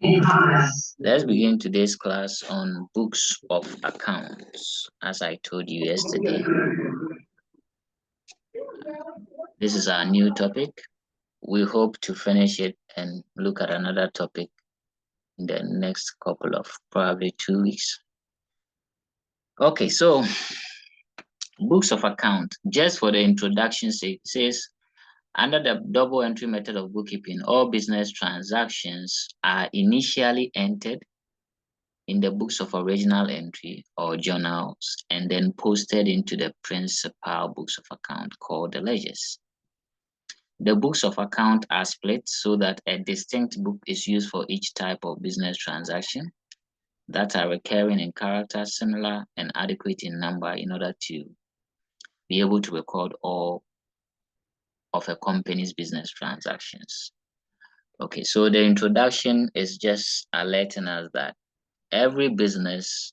Let's begin today's class on books of accounts. As I told you yesterday, this is our new topic. We hope to finish it and look at another topic in the next couple of probably 2 weeks. Okay, so books of account, just for the introduction sake, says under the double entry method of bookkeeping, all business transactions are initially entered in the books of original entry or journals and then posted into the principal books of account called the ledgers. The books of account are split so that a distinct book is used for each type of business transaction that are recurring in character, similar, and adequate in number in order to be able to record all of a company's business transactions. Okay, so the introduction is just alerting us that every business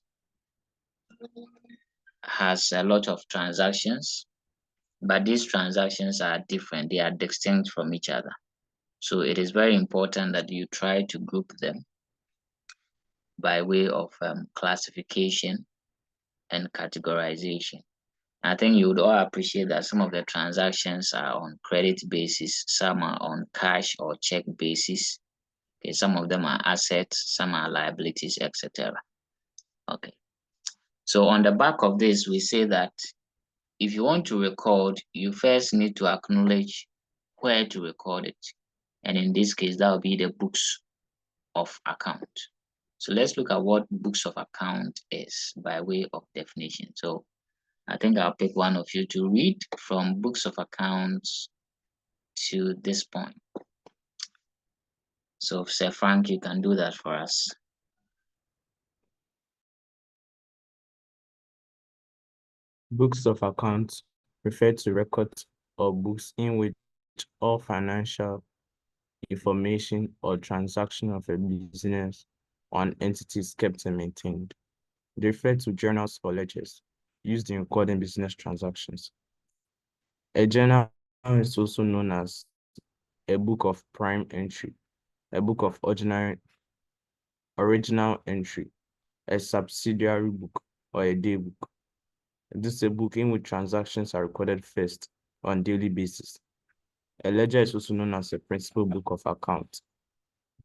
has a lot of transactions, but these transactions are different. They are distinct from each other. So it is very important that you try to group them by way of classification and categorization. I think you would all appreciate that some of the transactions are on credit basis, some are on cash or check basis. Okay, some of them are assets, some are liabilities, etc. Okay. So on the back of this, we say that if you want to record, you first need to acknowledge where to record it. And in this case, that will be the books of account. So let's look at what books of account is by way of definition. So I think I'll pick one of you to read from books of accounts to this point. So Sir Frank, you can do that for us. Books of accounts refer to records or books in which all financial information or transaction of a business or an entity is kept and maintained. They refer to journals or ledgers used in recording business transactions. A journal is also known as a book of prime entry, a book of original entry, a subsidiary book, or a day book. This is a book in which transactions are recorded first on a daily basis. A ledger is also known as a principal book of account,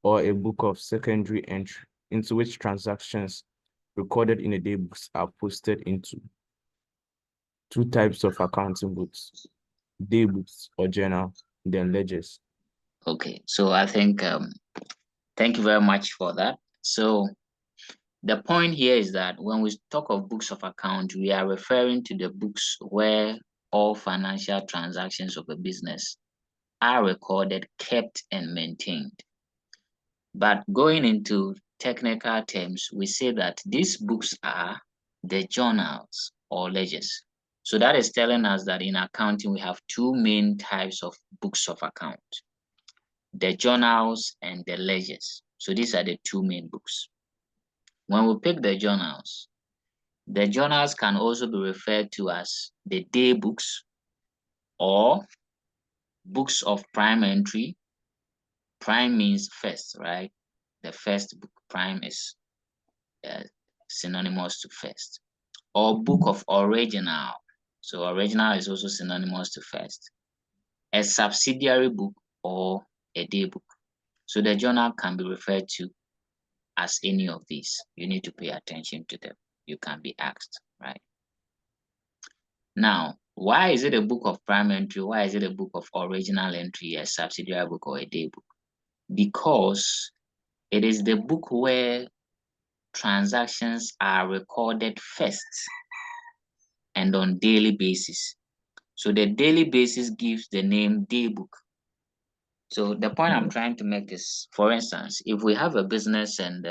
or a book of secondary entry, into which transactions recorded in the day books are posted into. Two types of accounting books: day books or journal, then ledgers. Okay, so I think thank you very much for that. So the point here is that when we talk of books of account, we are referring to the books where all financial transactions of a business are recorded, kept, and maintained. But going into technical terms, we say that these books are the journals or ledgers. So that is telling us that in accounting, we have two main types of books of account: the journals and the ledgers. So these are the two main books. When we pick the journals can also be referred to as the day books or books of prime entry. Prime means first, right? The first book. Prime is synonymous to first. Or book of original. So original is also synonymous to first. A subsidiary book or a day book. So the journal can be referred to as any of these. You need to pay attention to them. You can be asked, right? Now, why is it a book of prime entry? Why is it a book of original entry, a subsidiary book, or a day book? Because it is the book where transactions are recorded first and on daily basis. So the daily basis gives the name day book. So the point I'm trying to make is, for instance, if we have a business and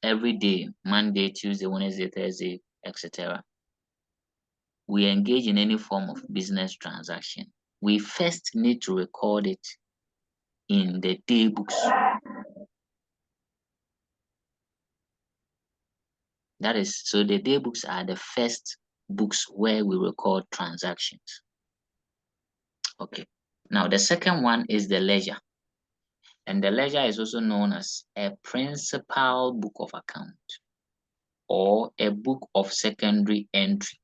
every day, Monday, Tuesday, Wednesday, Thursday, etc., we engage in any form of business transaction, we first need to record it in the day books. That is, so the day books are the first books where we record transactions. Okay. Now, the second one is the ledger. And the ledger is also known as a principal book of account or a book of secondary entry.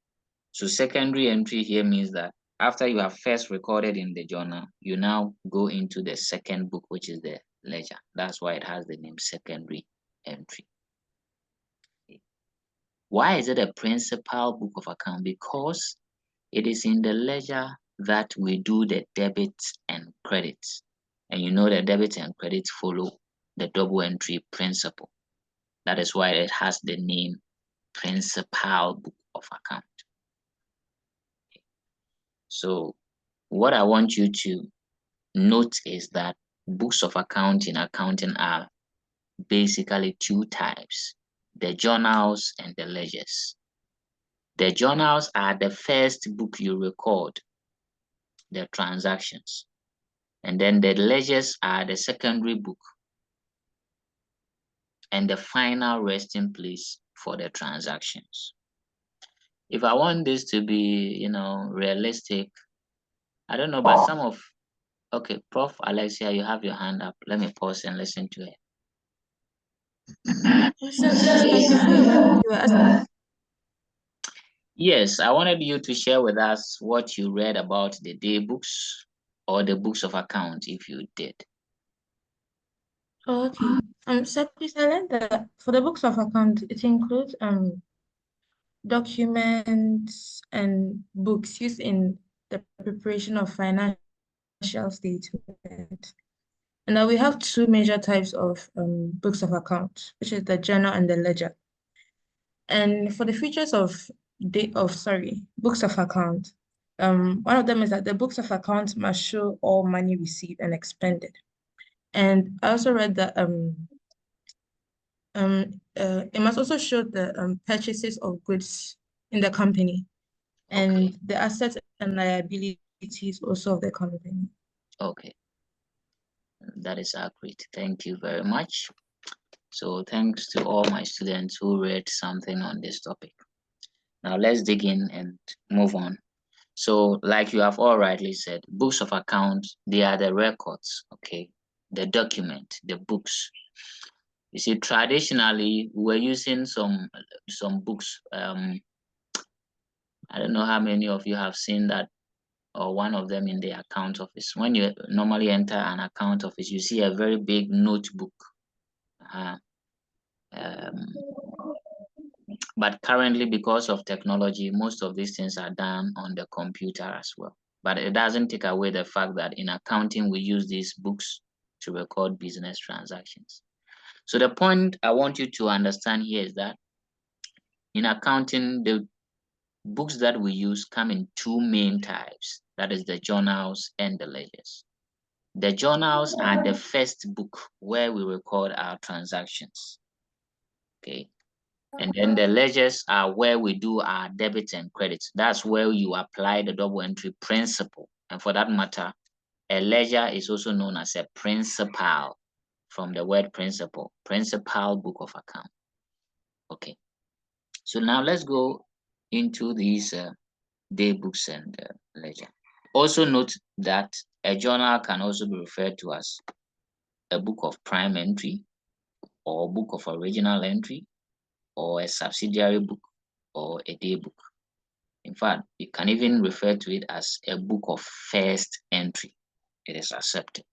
So secondary entry here means that after you have first recorded in the journal, you now go into the second book, which is the ledger. That's why it has the name secondary entry. Why is it a principal book of account? Because it is in the ledger that we do the debits and credits. And you know the debits and credits follow the double entry principle. That is why it has the name principal book of account. So what I want you to note is that books of account in accounting are basically two types: the journals and the ledgers. The journals are the first book you record the transactions, and then the ledgers are the secondary book and the final resting place for the transactions. If I want this to be, realistic, I don't know, but some of, okay, Prof. Alexia, you have your hand up. Let me pause and listen to it. Yes, I wanted you to share with us what you read about the day books or the books of account, if you did. Okay. So please, I learned that for the books of account, it includes documents and books used in the preparation of financial statements. And now we have two major types of books of account, which is the journal and the ledger. And for the features of books of account, one of them is that the books of account must show all money received and expended. And I also read that it must also show the purchases of goods in the company and Okay. the assets and liabilities also of the company. Okay. That is accurate. Thank you very much. So thanks to all my students who read something on this topic. Now let's dig in and move on. So like you have all rightly said, books of accounts, they are the records, okay? The document, the books. You see, traditionally, we're using some books. I don't know how many of you have seen that or one of them in the account office. When you normally enter an account office, you see a very big notebook. But currently, because of technology, most of these things are done on the computer as well. But it doesn't take away the fact that in accounting, we use these books to record business transactions. So the point I want you to understand here is that in accounting, the books that we use come in two main types. That is the journals and the ledgers. The journals are the first book where we record our transactions. Okay. And then the ledgers are where we do our debits and credits. That's where you apply the double entry principle. And for that matter, a ledger is also known as a principal, from the word principle book of account. Okay. So now let's go into these day books and ledger. Also note that a journal can also be referred to as a book of prime entry or book of original entry or a subsidiary book or a day book. In fact, you can even refer to it as a book of first entry. It is accepted.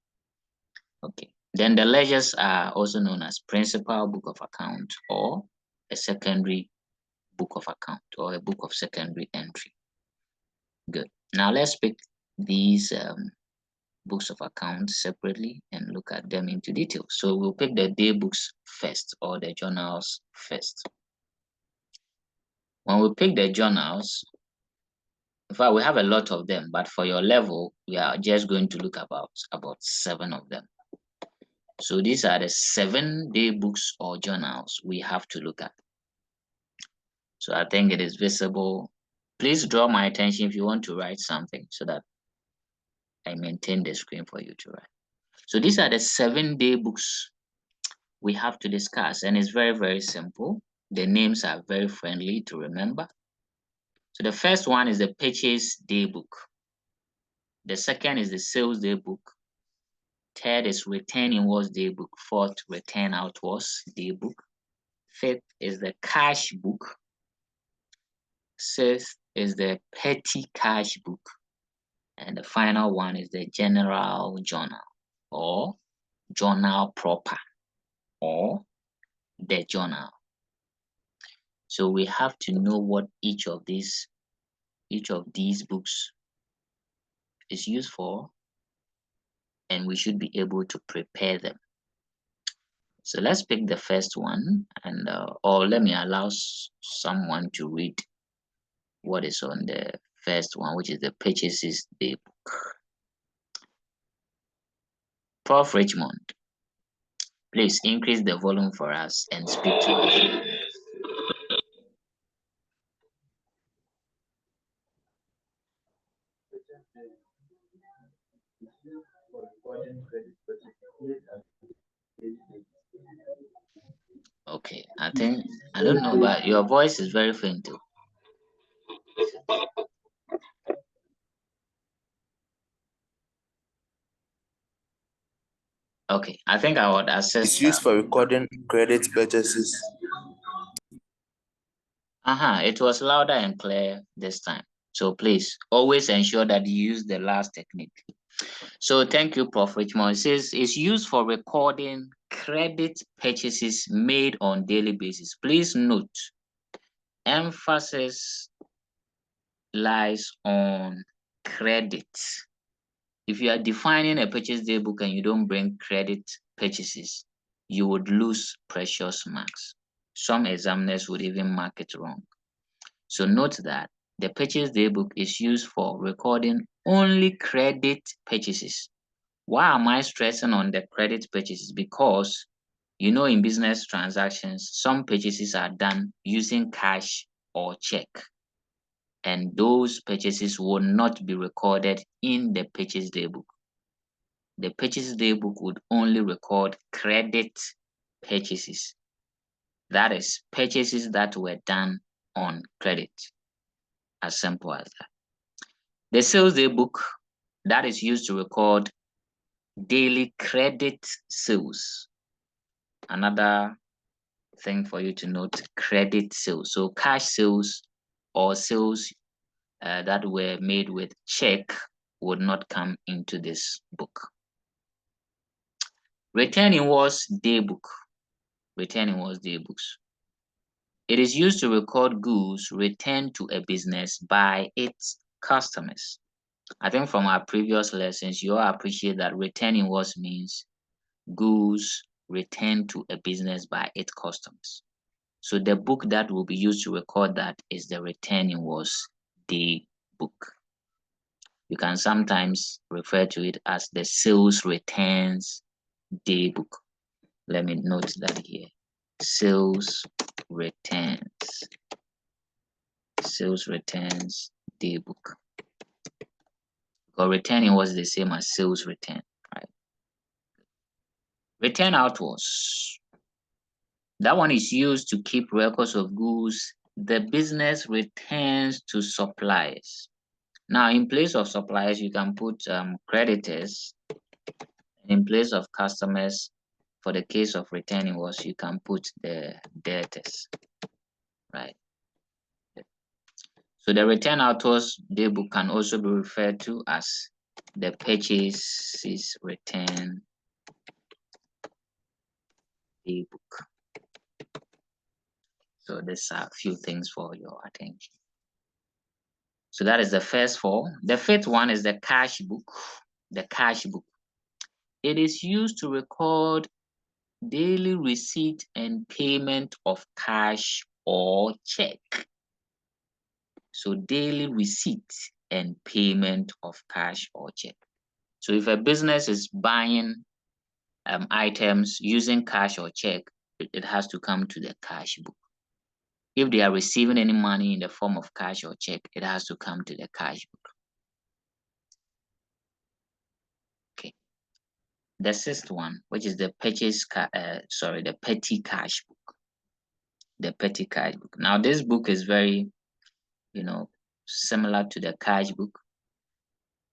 Okay. Then the ledgers are also known as principal book of account or a secondary book of account or a book of secondary entry. Good. Now let's pick these books of accounts separately and look at them into detail. So we'll pick the day books first or the journals first. When we pick the journals, in fact, we have a lot of them, but for your level, we are just going to look about 7 of them. So these are the 7 day books or journals we have to look at. So I think it is visible. Please draw my attention if you want to write something so that I maintain the screen for you to write. So these are the 7 day books we have to discuss, and it's very, very simple. The names are very friendly to remember. So the first one is the purchase day book. The second is the sales day book. Third is return inwards daybook. Fourth, return outwards daybook. Fifth is the cash book. Sixth is the petty cash book. And the final one is the general journal, or journal proper, or the journal. So we have to know what each of these books is used for, and we should be able to prepare them. So let's pick the first one, and or let me allow someone to read what is on the first one, which is the Purchases Daybook. Prof. Richmond, please increase the volume for us and speak to us. Okay, I don't know, but your voice is very faint too. Okay, I think I would assess. It's used for recording credit purchases. It was louder and clear this time. So please always ensure that you use the last technique. So thank you, Prof. Richmond. It says it's used for recording credit purchases made on daily basis. Please note, emphasis lies on credit. If you are defining a purchase day book and you don't bring credit purchases, you would lose precious marks. Some examiners would even mark it wrong. So note that the purchase day book is used for recording only credit purchases. Why am I stressing on the credit purchases? Because, you know, in business transactions, some purchases are done using cash or check, and those purchases will not be recorded in the purchase day book. The purchase day book would only record credit purchases. That is, purchases that were done on credit. As simple as that. The sales day book, that is used to record daily credit sales. Another thing for you to note, credit sales. So cash sales or sales that were made with check would not come into this book. Return inwards daybook. Return inwards daybooks. It is used to record goods returned to a business by its customers. I think from our previous lessons, you all appreciate that return inwards means goods returned to a business by its customers. So the book that will be used to record that is the return inwards day book. You can sometimes refer to it as the sales returns day book. Let me note that here. Sales returns day book. Because returning was the same as sales return, right? Return outwards. That one is used to keep records of goods the business returns to suppliers. Now, in place of suppliers, you can put creditors. In place of customers, for the case of returning was, you can put the debtors, right? So the return outwards daybook can also be referred to as the purchases return daybook. So these are a few things for your attention. So that is the first four. The fifth one is the cash book. The cash book. It is used to record daily receipt and payment of cash or check. So daily receipt and payment of cash or check. So if a business is buying items using cash or check, it has to come to the cash book. If they are receiving any money in the form of cash or check, it has to come to the cash book. Okay. The sixth one, which is the the petty cash book. The petty cash book. Now this book is very, similar to the cash book.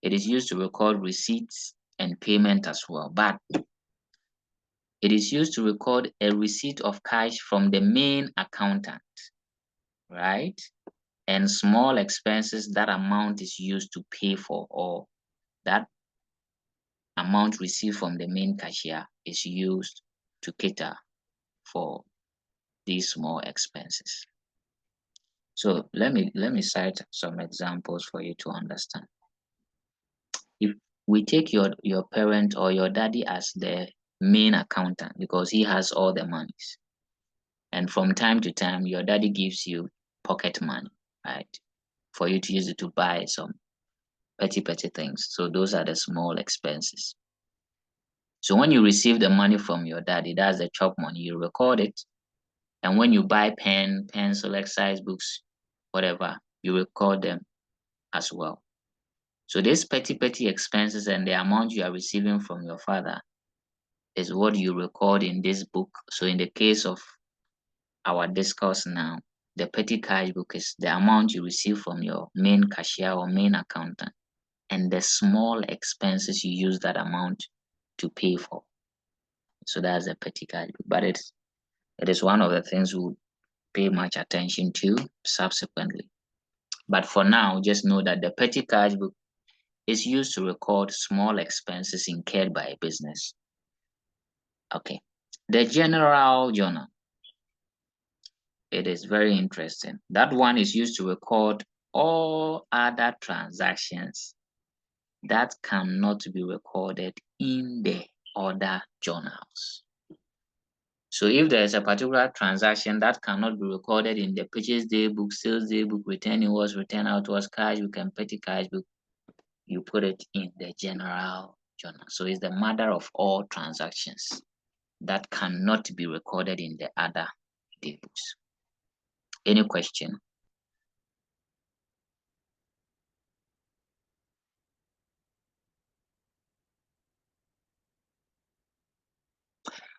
It is used to record receipts and payment as well, but it is used to record a receipt of cash from the main accountant, right? And small expenses that amount is used to pay for, or that amount received from the main cashier is used to cater for these small expenses. So let me cite some examples for you to understand. If we take your parent or your daddy as the main accountant because he has all the monies, and from time to time your daddy gives you pocket money, right, for you to use it to buy some petty things. So those are the small expenses. So when you receive the money from your daddy, that's the chop money, you record it. And when you buy pen, pencil, exercise books, whatever, you record them as well. So these petty expenses and the amount you are receiving from your father is what you record in this book. So in the case of our discourse now, the petty cash book is the amount you receive from your main cashier or main accountant, and the small expenses you use that amount to pay for. So that's a petty cash book, but it is one of the things we pay much attention to subsequently. But for now, just know that the petty cash book is used to record small expenses incurred by a business. Okay, the general journal. It is very interesting. That one is used to record all other transactions that cannot be recorded in the other journals. So if there is a particular transaction that cannot be recorded in the purchase day book, sales day book, return invoice, return outwards, cash book, and petty cash book, you put it in the general journal. So it's the mother of all transactions that cannot be recorded in the other day books. Any question?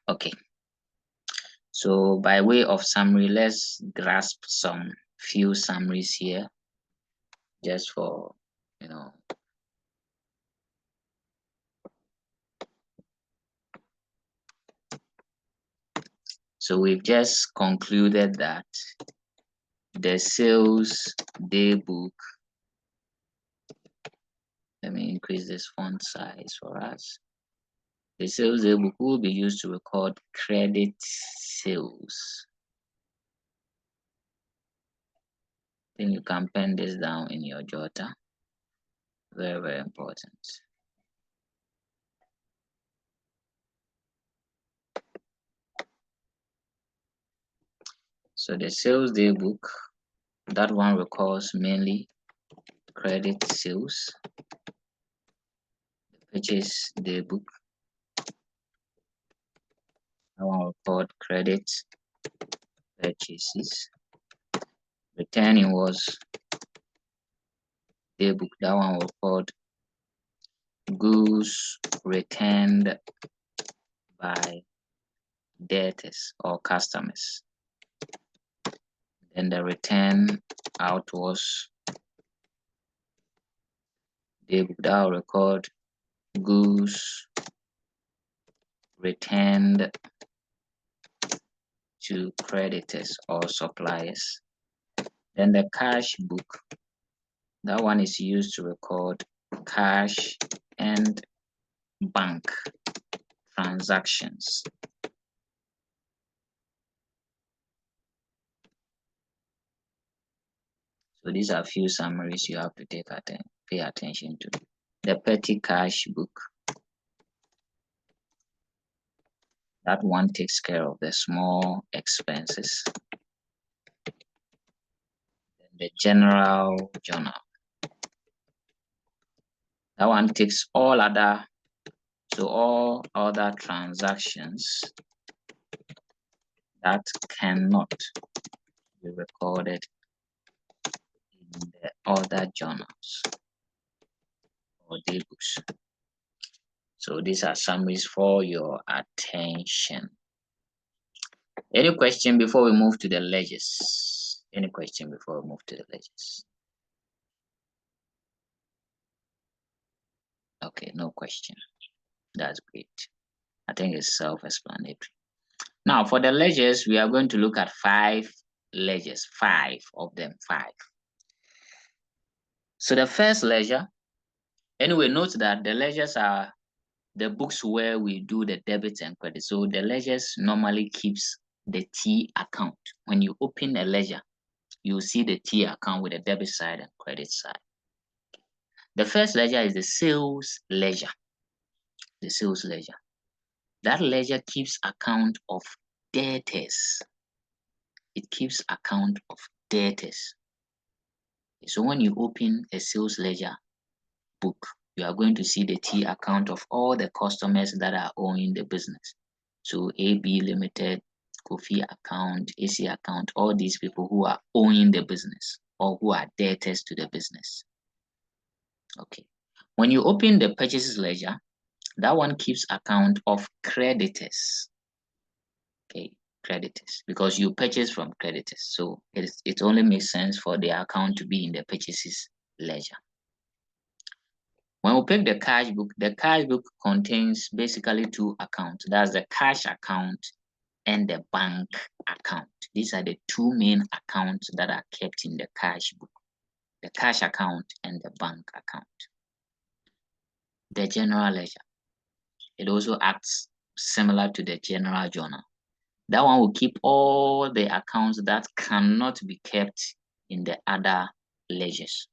Okay. So by way of summary, let's grasp some few summaries here, just for, So we've just concluded that the sales day book, let me increase this font size for us. The sales day book will be used to record credit sales. Then you can pen this down in your jotter. Very, very important. So the sales day book, that one records mainly credit sales. The purchase day book, that one record credit purchases. Return invoice day book, that one record goods returned by debtors or customers. Then the return outwards day book, that will record goods returned to creditors or suppliers. Then the cash book, that one is used to record cash and bank transactions. So these are a few summaries you have to pay attention to. The petty cash book, that one takes care of the small expenses. Then the general journal, that one takes all other transactions that cannot be recorded in the other journals or day books. So these are summaries for your attention. Any question before we move to the ledgers? Any question before we move to the ledgers? Okay, no question. That's great. I think it's self-explanatory. Now, for the ledgers, we are going to look at 5 ledgers, 5 of them, 5. So the first ledger, anyway, note that the ledgers are the books where we do the debits and credit. So the ledgers normally keeps the T account. When you open a ledger, you see the T account with the debit side and credit side. The first ledger is the sales ledger. The sales ledger. That ledger keeps account of debtors. It keeps account of debtors. So when you open a sales ledger book, you are going to see the T account of all the customers that are owing the business. So AB Limited, Kofi account, AC account, all these people who are owing the business or who are debtors to the business. Okay. When you open the purchases ledger, that one keeps account of creditors. Okay, creditors, because you purchase from creditors. So it only makes sense for the account to be in the purchases ledger. When we pick the cash book contains basically 2 accounts. That's the cash account and the bank account. These are the 2 main accounts that are kept in the cash book, the cash account and the bank account. The general ledger, it also acts similar to the general journal. That one will keep all the accounts that cannot be kept in the other ledgers.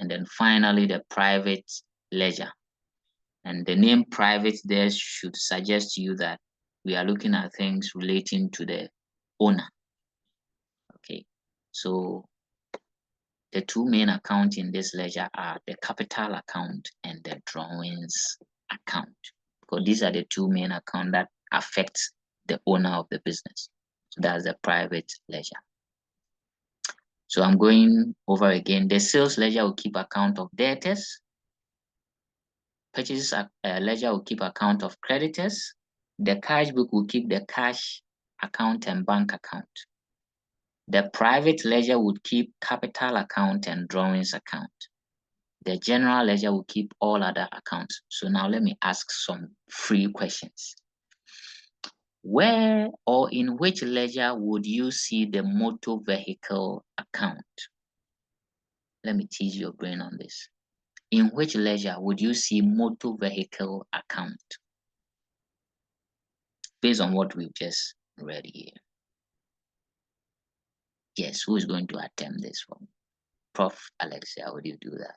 And then finally, the private ledger. And the name private there should suggest to you that we are looking at things relating to the owner. Okay, so the 2 main accounts in this ledger are the capital account and the drawings account, because these are the 2 main accounts that affect the owner of the business. So that's the private ledger. So I'm going over again. The sales ledger will keep account of debtors. Purchases ledger will keep account of creditors. The cash book will keep the cash account and bank account. The private ledger would keep capital account and drawings account. The general ledger will keep all other accounts. So now let me ask some free questions. Where or in which ledger would you see the motor vehicle account? Let me tease your brain on this. In which ledger would you see motor vehicle account? Based on what we've just read here. Yes, who is going to attempt this one? Prof. Alexia, would you do that?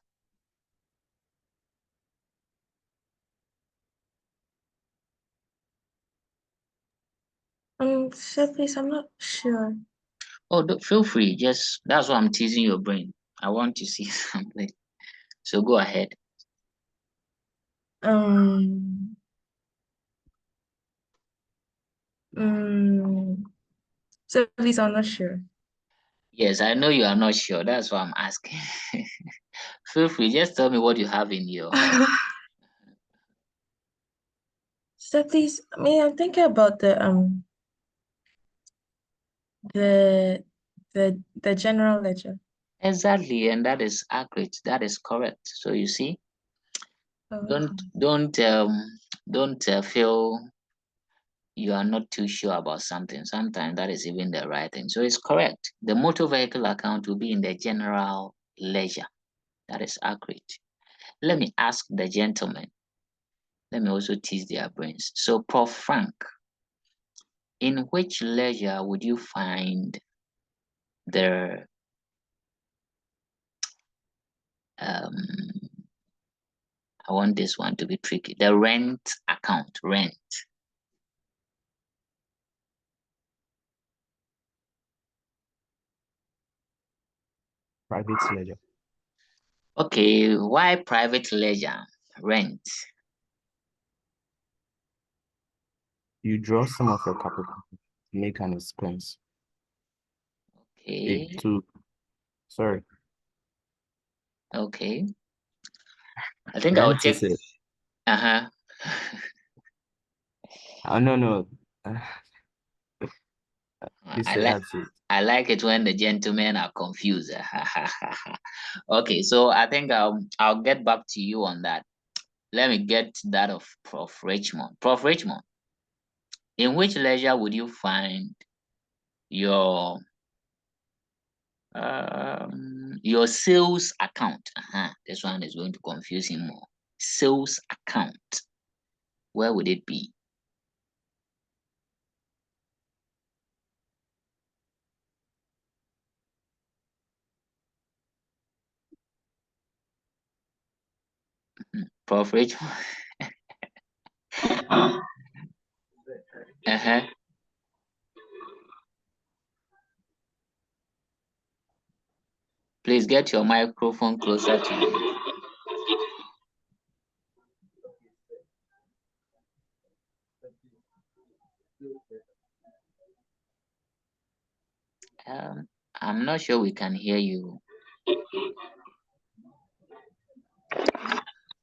Sir, please, I'm not sure. Oh, feel free. Just that's why I'm teasing your brain. I want to see something. So go ahead. So please, I'm not sure. Yes, I know you are not sure. That's why I'm asking. Feel free. Just tell me what you have in your. So please, I'm thinking about the general ledger. Exactly, and that is accurate. That is correct. So you see, Oh. don't feel you are not too sure about something. Sometimes that is even the right thing. So it's correct. The motor vehicle account will be in the general ledger. That is accurate. Let me ask the gentleman. Let me also tease their brains. So Prof. Frank, in which ledger would you find the I want this one to be tricky. The rent account, rent. Private ledger. Okay, why private ledger? Rent. You draw some of your capital to make an expense. Okay. Sorry. Okay. I think I'll take. No. I like it when the gentlemen are confused. Okay, so I think I'll get back to you on that. let me get that of Prof. Richmond. Prof. Richmond, in which ledger would you find your sales account? This one is going to confuse him more. Sales account. Where would it be? Prof. Richmond. Please get your microphone closer to you. I'm not sure we can hear you.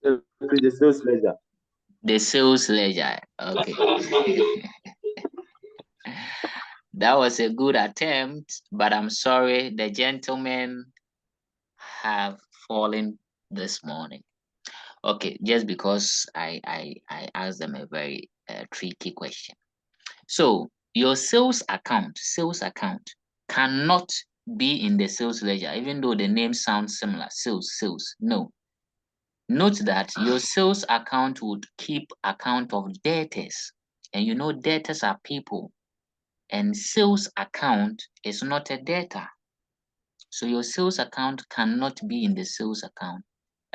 The sales ledger. The sales ledger. Okay. That was a good attempt, but I'm sorry, the gentlemen have fallen this morning. Okay, just because I asked them a very tricky question. So your sales account cannot be in the sales ledger, even though the name sounds similar. Sales. No. Note that your sales account would keep account of debtors, and you know debtors are people, and sales account is not a debtor. So your sales account cannot be in the sales account,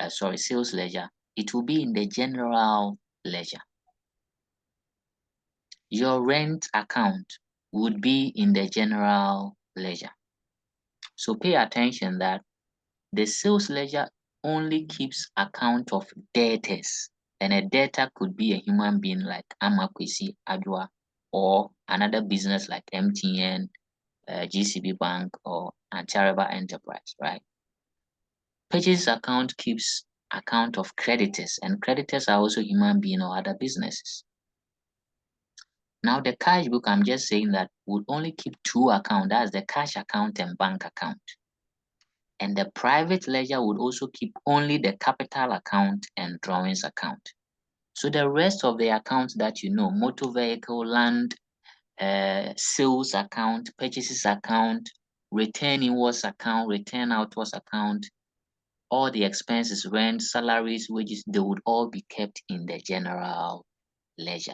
sales ledger. It will be in the general ledger. Your rent account would be in the general ledger. So pay attention that the sales ledger only keeps account of debtors, and a debtor could be a human being like Amakwesi Adwa, or another business like MTN, GCB Bank, or Antareba Enterprise, right? Purchase account keeps account of creditors, and creditors are also human being or other businesses. Now the cash book, I'm just saying that would only keep two accounts, that's the cash account and bank account. And the private ledger would also keep only the capital account and drawings account. So the rest of the accounts that you know, motor vehicle, land, sales account, purchases account, return inwards account, return outwards account, all the expenses, rent, salaries, wages, they would all be kept in the general ledger.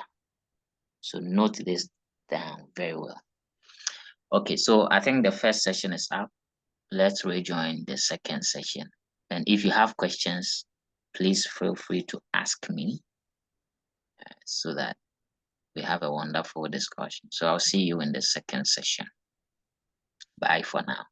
So note this down very well. Okay, so I think the first session is up. Let's rejoin the second session. And if you have questions, please feel free to ask me so that we have a wonderful discussion. So I'll see you in the second session. Bye for now.